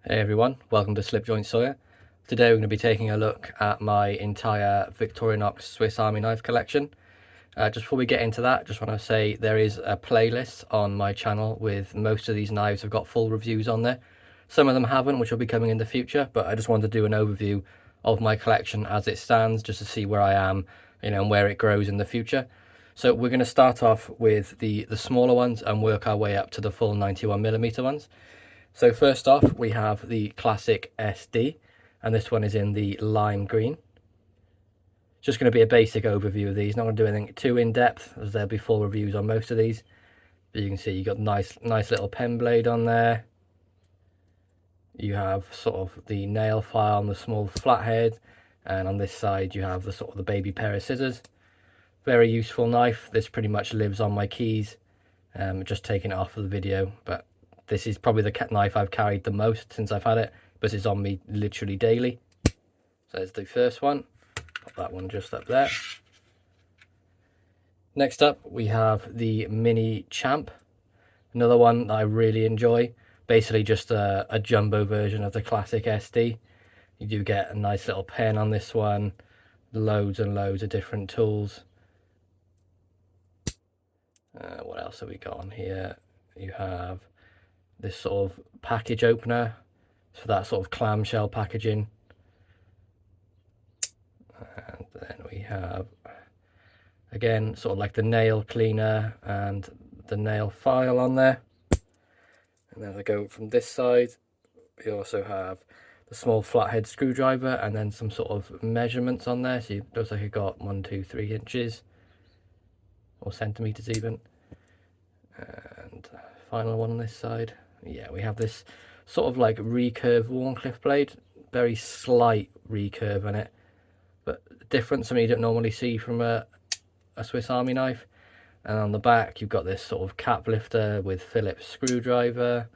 Hey everyone, welcome to SlipjointSawyer. Today we're going to be taking a look at my entire Victorinox Swiss Army knife collection. Just before we get into that, just want to say there is a playlist on my channel with most of these knives. I've got full reviews on there. Some of them haven't, which will be coming in the future, but I just wanted to do an overview of my collection as it stands, just to see where I am, and where it grows in the future. So we're going to start off with the smaller ones and work our way up to the full 91mm ones. So first off, we have the classic SD, and this one is in the lime green. Just going to be a basic overview of these, not going to do anything too in-depth, as there'll be full reviews on most of these. But you can see you got nice little pen blade on there. You have sort of the nail file on the small flathead, and on this side you have the sort of the baby pair of scissors. Very useful knife. This pretty much lives on my keys. Just taking it off of the video, but this is probably the knife I've carried the most since I've had it, but it's on me literally daily. So there's the first one. Put that one just up there. Next up, we have the Mini Champ. Another one that I really enjoy. Basically just a jumbo version of the classic SD. You do get a nice little pen on this one. Loads and loads of different tools. What else have we got on here? You have this sort of package opener for that sort of clamshell packaging, and then we have again sort of like the nail cleaner and the nail file on there. And then I go from this side, we also have the small flathead screwdriver and then some sort of measurements on there. So it looks like it got 1, 2, 3 inches or centimeters even. And final one on this side. Yeah, we have this sort of like recurve Warncliffe blade, very slight recurve on it, but different, something you don't normally see from a Swiss Army knife. And on the back you've got this sort of cap lifter with Phillips screwdriver.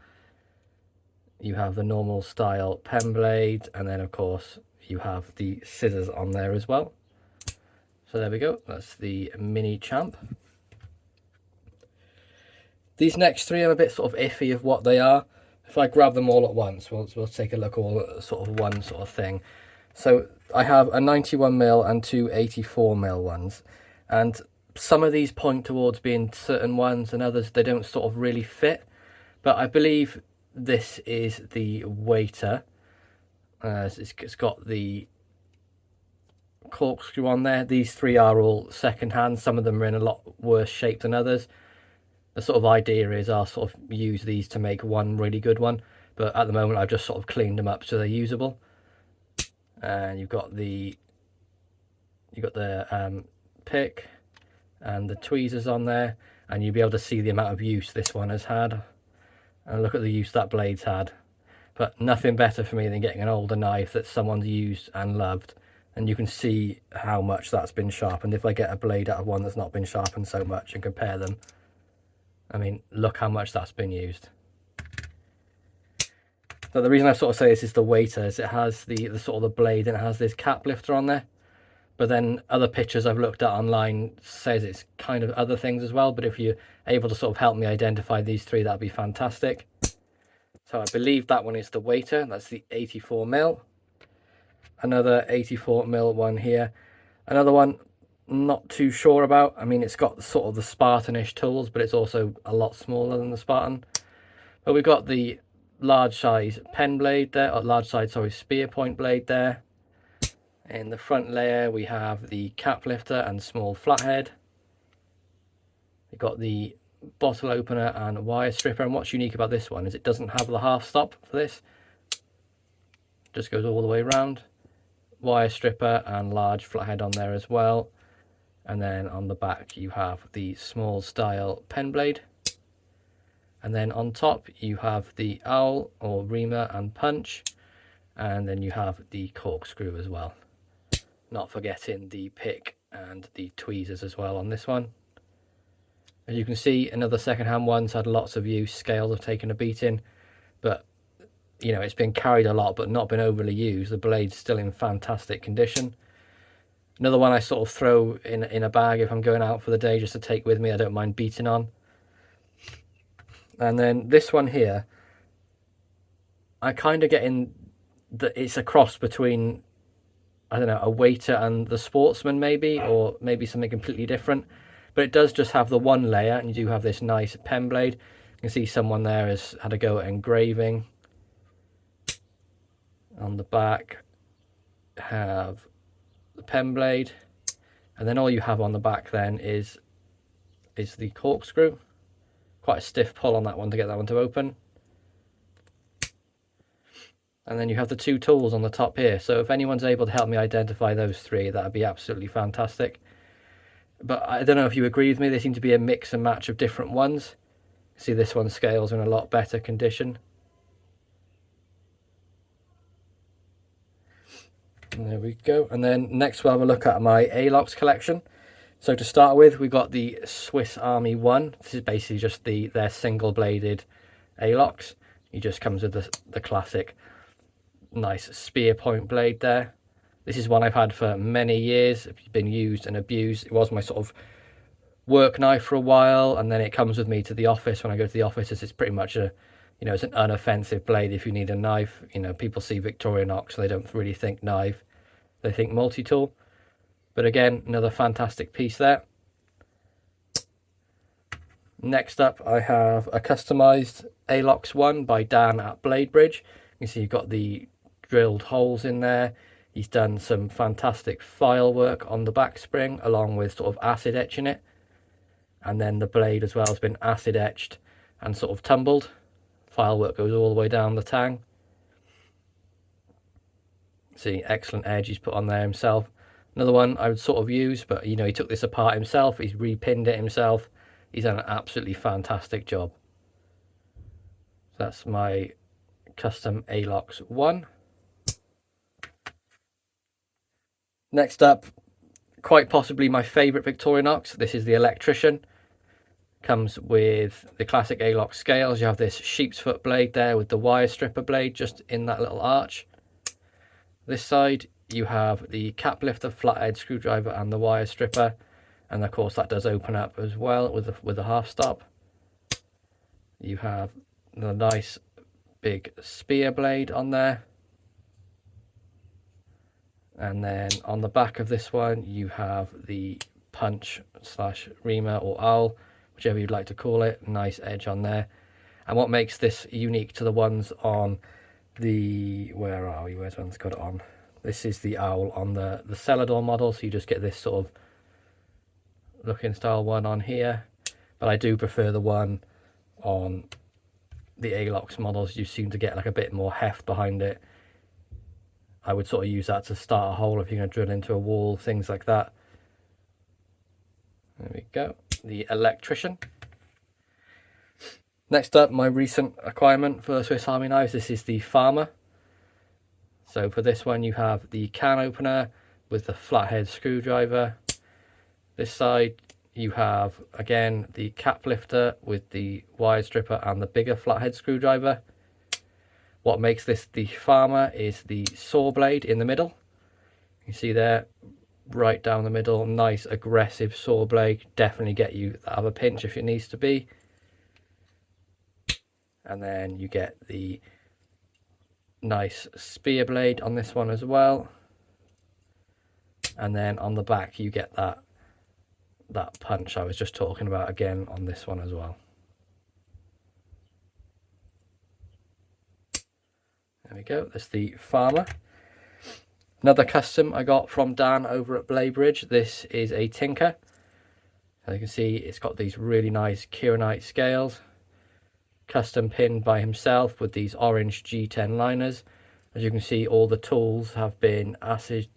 You have the normal style pen blade, and then of course you have the scissors on there as well. So there we go, that's the Mini Champ. These next three I'm a bit sort of iffy of what they are. If I grab them all at once, we'll take a look all at sort of one sort of thing. So I have a 91mm and two 84mm ones, and some of these point towards being certain ones, and others they don't sort of really fit. But I believe this is the weighter. It's got the corkscrew on there. These three are all second hand. Some of them are in a lot worse shape than others. The sort of idea is I'll sort of use these to make one really good one, but at the moment I've just sort of cleaned them up so they're usable. And you've got the pick and the tweezers on there, and you'll be able to see the amount of use this one has had. And look at the use that blade's had. But nothing better for me than getting an older knife that someone's used and loved, and you can see how much that's been sharpened. If I get a blade out of one that's not been sharpened so much and compare them, I mean, look how much that's been used. So the reason I sort of say this is the weighter is it has the sort of the blade, and it has this cap lifter on there. But then other pictures I've looked at online says it's kind of other things as well. But if you're able to sort of help me identify these three, that'd be fantastic. So I believe that one is the weighter. That's the 84mm. Another 84mm one here. Another one not too sure about. I mean, it's got sort of the Spartanish tools, but it's also a lot smaller than the Spartan. But we've got the large size pen blade there, or large size, sorry, spear point blade there. In the front layer we have the cap lifter and small flathead. We've got the bottle opener and wire stripper, and what's unique about this one is it doesn't have the half stop for this. It just goes all the way around. Wire stripper and large flathead on there as well. And then on the back you have the small style pen blade. And then on top you have the owl or reamer and punch. And then you have the corkscrew as well. Not forgetting the pick and the tweezers as well on this one. As you can see, another second-hand one's had lots of use. Scales have taken a beating, but you know, it's been carried a lot but not been overly used. The blade's still in fantastic condition. Another one I sort of throw in a bag if I'm going out for the day just to take with me. I don't mind beating on. And then this one here, I kind of get in that it's a cross between, I don't know, a waiter and the sportsman maybe, or maybe something completely different. But it does just have the one layer, and you do have this nice pen blade. You can see someone there has had a go at engraving. On the back, have the pen blade, and then all you have on the back then is the corkscrew. Quite a stiff pull on that one to get that one to open. And then you have the two tools on the top here. So if anyone's able to help me identify those three, that'd be absolutely fantastic. But I don't know if you agree with me, they seem to be a mix and match of different ones. See, this one scales in a lot better condition. And there we go. And then next we'll have a look at my Alocks collection. So to start with, we've got the Swiss Army 1. This is basically just their single-bladed Alocks. It just comes with the classic nice spear point blade there. This is one I've had for many years. It's been used and abused. It was my sort of work knife for a while, and then it comes with me to the office when I go to the office. It's pretty much a, it's an unoffensive blade if you need a knife. People see Victorinox, so they don't really think knife. They think multi-tool. But again, another fantastic piece there. Next up, I have a customized Alocks one by Dan at Bladebridge. You can see you've got the drilled holes in there. He's done some fantastic file work on the back spring, along with sort of acid etching it. And then the blade as well has been acid etched and sort of tumbled. File work goes all the way down the tang. See, excellent edge he's put on there himself. Another one I would sort of use, but he took this apart himself. He's repinned it himself. He's done an absolutely fantastic job. So that's my custom Alocks 1. Next up, quite possibly my favourite Victorinox. This is the Electrician. Comes with the classic Alocks scales. You have this sheep's foot blade there with the wire stripper blade just in that little arch. This side you have the cap lifter, flathead screwdriver and the wire stripper, and of course that does open up as well with a half stop. You have the nice big spear blade on there, and then on the back of this one you have the punch slash reamer or owl, whichever you'd like to call it. Nice edge on there. And what makes this unique to the ones on the, where's one's got it on? This is the owl on the Celador model, so you just get this sort of looking style one on here. But I do prefer the one on the Alocks models. You seem to get like a bit more heft behind it. I would sort of use that to start a hole if you're going to drill into a wall, things like that. There we go, the Electrician. Next up, my recent acquirement for Swiss Army knives. This is the Farmer. So for this one you have the can opener with the flathead screwdriver. This side you have again the cap lifter with the wire stripper and the bigger flathead screwdriver. What makes this the Farmer is the saw blade in the middle. You see there, right down the middle, nice aggressive saw blade. Definitely get you that other pinch if it needs to be. And then you get the nice spear blade on this one as well. And then on the back you get that punch I was just talking about again on this one as well. There we go, that's the Farmer. Another custom I got from Dan over at Bladebridge. This is a Tinker. As you can see, it's got these really nice Kieranite scales. Custom pinned by himself with these orange G10 liners. As you can see, all the tools have been acid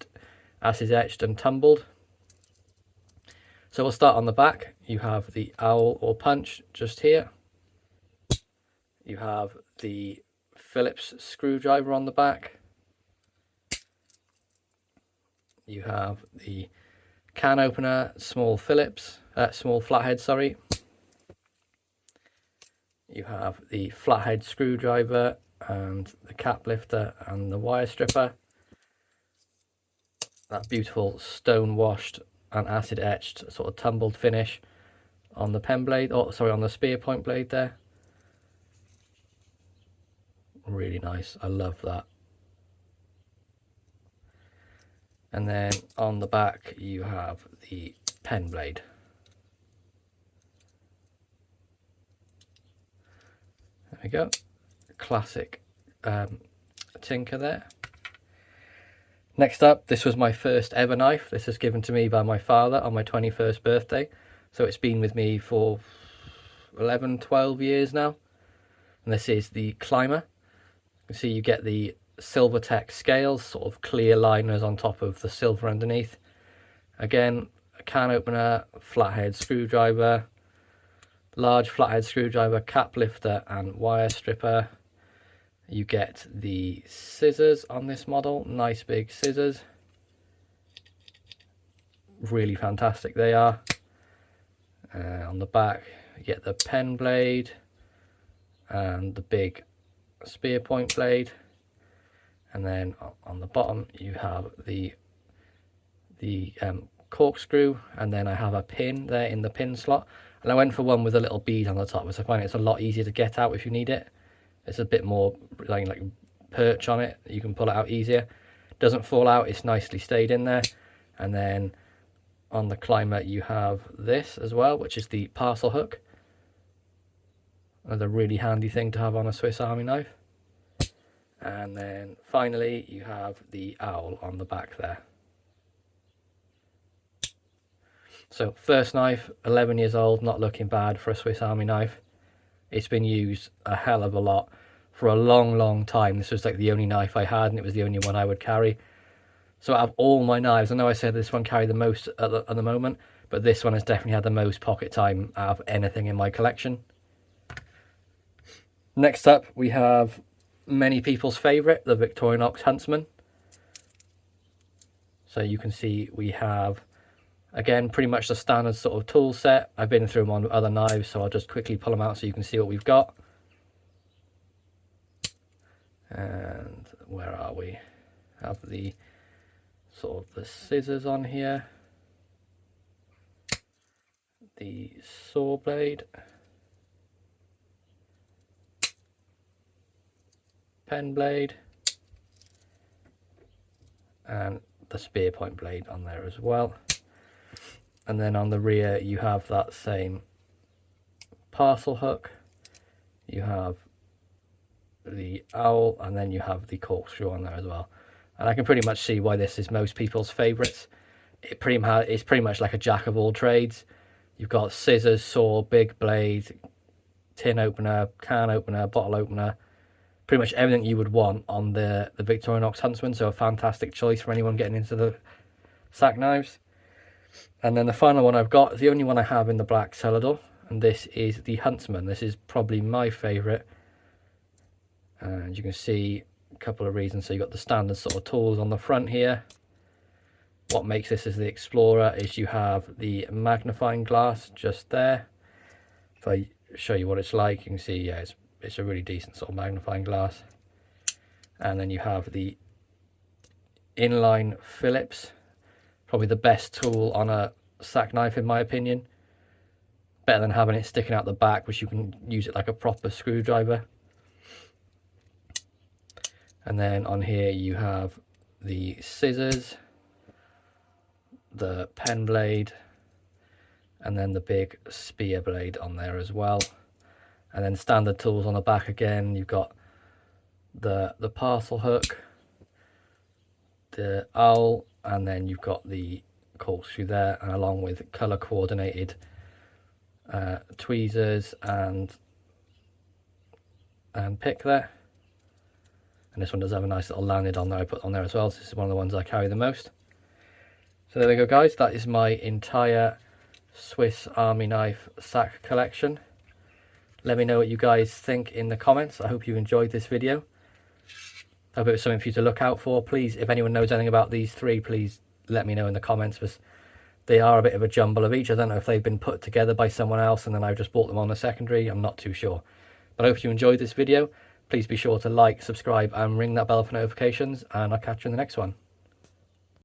etched and tumbled. So we'll start on the back. You have the owl or punch just here. You have the Phillips screwdriver on the back. You have the can opener, small flathead, sorry. You have the flathead screwdriver and the cap lifter and the wire stripper. That beautiful stone washed and acid etched sort of tumbled finish on the pen blade, on the spear point blade there. Really nice. I love that. And then on the back you have the pen blade. There we go. Classic tinker there. Next up, this was my first ever knife. This was given to me by my father on my 21st birthday. So it's been with me for 11, 12 years now. And this is the Climber. You can see you get the Silvertech scales, sort of clear liners on top of the silver underneath. Again, a can opener, flathead screwdriver, large flathead screwdriver, cap lifter and wire stripper. You get the scissors on this model, nice big scissors. Really fantastic they are. On the back you get the pen blade and the big spear point blade, and then on the bottom you have the corkscrew, and then I have a pin there in the pin slot, and I went for one with a little bead on the top because I find it's a lot easier to get out if you need it. It's a bit more like perch on it, you can pull it out easier. Doesn't fall out, it's nicely stayed in there. And then on the Climber you have this as well, which is the parcel hook. Another really handy thing to have on a Swiss Army knife. And then finally you have the owl on the back there. So first knife, 11 years old, not looking bad for a Swiss Army knife. It's been used a hell of a lot for a long time. This was like the only knife I had, and it was the only one I would carry. So out of all my knives, I know I said this one carried the most at the moment, but this one has definitely had the most pocket time out of anything in my collection. Next up we have many people's favourite, the Victorinox Huntsman. So you can see we have, again, pretty much the standard sort of tool set. I've been through them on other knives, so I'll just quickly pull them out so you can see what we've got. And where are we? Have the sort of the scissors on here, the saw blade, pen blade, and the spear point blade on there as well. And then on the rear you have that same parcel hook, you have the owl, and then you have the corkscrew on there as well. And I can pretty much see why this is most people's favourites. It's pretty much like a jack of all trades. You've got scissors, saw, big blade, tin opener, can opener, bottle opener, pretty much everything you would want on the Victorinox Huntsman. So a fantastic choice for anyone getting into the sack knives. And then the final one I've got is the only one I have in the black Celador, and this is the Huntsman. This is probably my favourite, and you can see a couple of reasons. So you've got the standard sort of tools on the front here. What makes this as the Explorer is you have the magnifying glass just there. If I show you what it's like, you can see, yeah, it's a really decent sort of magnifying glass. And then you have the inline Phillips, probably the best tool on a sack knife in my opinion. Better than having it sticking out the back, which you can use it like a proper screwdriver. And then on here you have the scissors, the pen blade, and then the big spear blade on there as well. And then standard tools on the back again. You've got the parcel hook, the owl, and then you've got the corkscrew there, and along with color coordinated tweezers and pick there. And this one does have a nice little lanyard on there I put on there as well. So this is one of the ones I carry the most. So there we go, guys. That is my entire Swiss Army knife sack collection. Let me know what you guys think in the comments. I hope you enjoyed this video. I hope it was something for you to look out for. Please, if anyone knows anything about these three, please let me know in the comments, because they are a bit of a jumble of each. I don't know if they've been put together by someone else and then I've just bought them on a secondary. I'm not too sure. But I hope you enjoyed this video. Please be sure to like, subscribe and ring that bell for notifications, and I'll catch you in the next one.